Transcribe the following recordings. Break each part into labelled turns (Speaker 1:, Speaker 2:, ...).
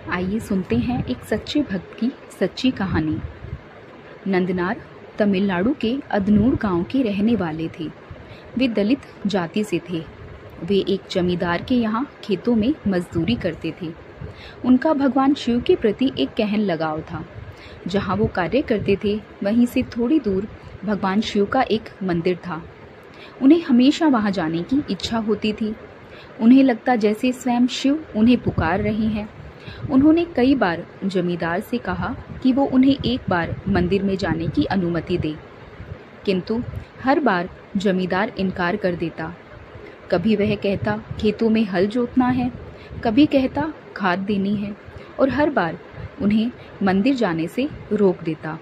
Speaker 1: आइए सुनते हैं एक सच्चे भक्त की सच्ची कहानी। नंदनार तमिलनाडु के अदनूर गांव के रहने वाले थे। वे दलित जाति से थे। वे एक जमींदार के यहाँ खेतों में मजदूरी करते थे। उनका भगवान शिव के प्रति एक गहन लगाव था। जहाँ वो कार्य करते थे वहीं से थोड़ी दूर भगवान शिव का एक मंदिर था। उन्हें हमेशा वहाँ जाने की इच्छा होती थी। उन्हें लगता जैसे स्वयं शिव उन्हें पुकार रहे हैं। उन्होंने कई बार जमींदार से कहा कि वो उन्हें एक बार मंदिर में जाने की अनुमति दे, किंतु हर बार जमींदार इनकार कर देता। कभी वह कहता खेतों में हल जोतना है, कभी कहता खाद देनी है, और हर बार उन्हें मंदिर जाने से रोक देता।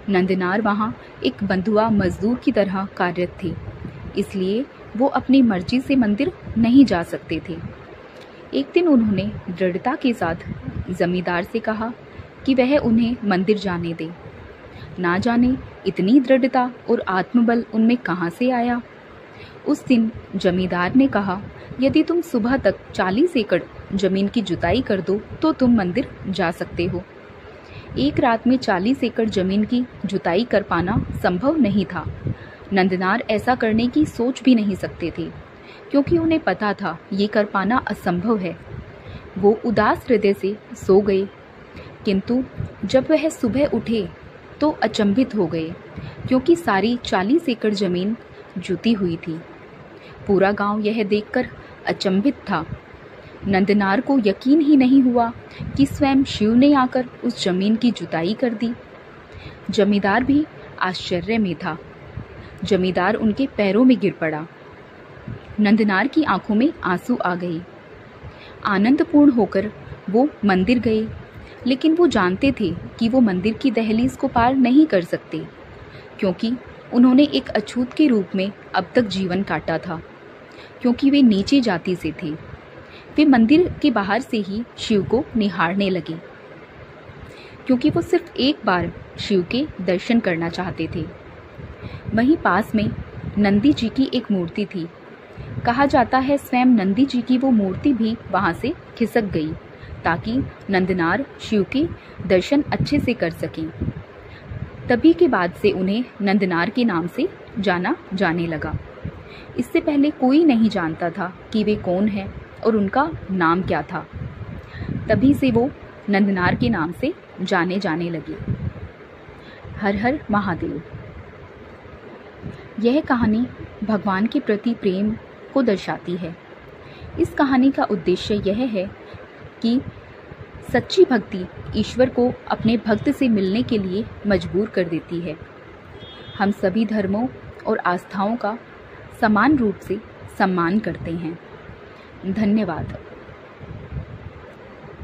Speaker 1: नंदनार वहाँ एक बंधुआ मजदूर की तरह कार्यरत थे, इसलिए वो अपनी मर्जी से मंदिर नहीं जा सकते थे। एक दिन उन्होंने दृढ़ता के साथ जमींदार से कहा कि वह उन्हें मंदिर जाने दे। ना जाने इतनी दृढ़ता और आत्मबल उनमें कहाँ से आया। उस दिन जमींदार ने कहा, यदि तुम सुबह तक 40 एकड़ जमीन की जुताई कर दो तो तुम मंदिर जा सकते हो। एक रात में 40 एकड़ जमीन की जुताई कर पाना संभव नहीं था। नंदनार ऐसा करने की सोच भी नहीं सकते थे, क्योंकि उन्हें पता था ये कर पाना असंभव है। वो उदास हृदय से सो गए, किंतु जब वह सुबह उठे तो अचंभित हो गए, क्योंकि सारी 40 एकड़ जमीन जुती हुई थी। पूरा गांव यह देखकर अचंभित था। नंदनार को यकीन ही नहीं हुआ कि स्वयं शिव ने आकर उस जमीन की जुताई कर दी। जमींदार भी आश्चर्य में था। जमींदार उनके पैरों में गिर पड़ा। नंदनार की आंखों में आंसू आ गए। आनंदपूर्ण होकर वो मंदिर गए, लेकिन वो जानते थे कि वो मंदिर की दहलीज को पार नहीं कर सकते, क्योंकि उन्होंने एक अछूत के रूप में अब तक जीवन काटा था। क्योंकि वे नीची जाति से थे, वे मंदिर के बाहर से ही शिव को निहारने लगे, क्योंकि वो सिर्फ एक बार शिव के दर्शन करना चाहते थे। वहीं पास में नंदी जी की एक मूर्ति थी। कहा जाता है स्वयं नंदी जी की वो मूर्ति भी वहां से खिसक गई, ताकि नंदनार शिव के दर्शन अच्छे से कर सकें। तभी के बाद से उन्हें नंदनार के नाम से जाना जाने लगा। इससे पहले कोई नहीं जानता था कि वे कौन हैं और उनका नाम क्या था। तभी से वो नंदनार के नाम से जाने जाने लगे। हर हर महादेव। यह कहानी भगवान के प्रति प्रेम को दर्शाती है। इस कहानी का उद्देश्य यह है कि सच्ची भक्ति ईश्वर को अपने भक्त से मिलने के लिए मजबूर कर देती है। हम सभी धर्मों और आस्थाओं का समान रूप से सम्मान करते हैं। धन्यवाद।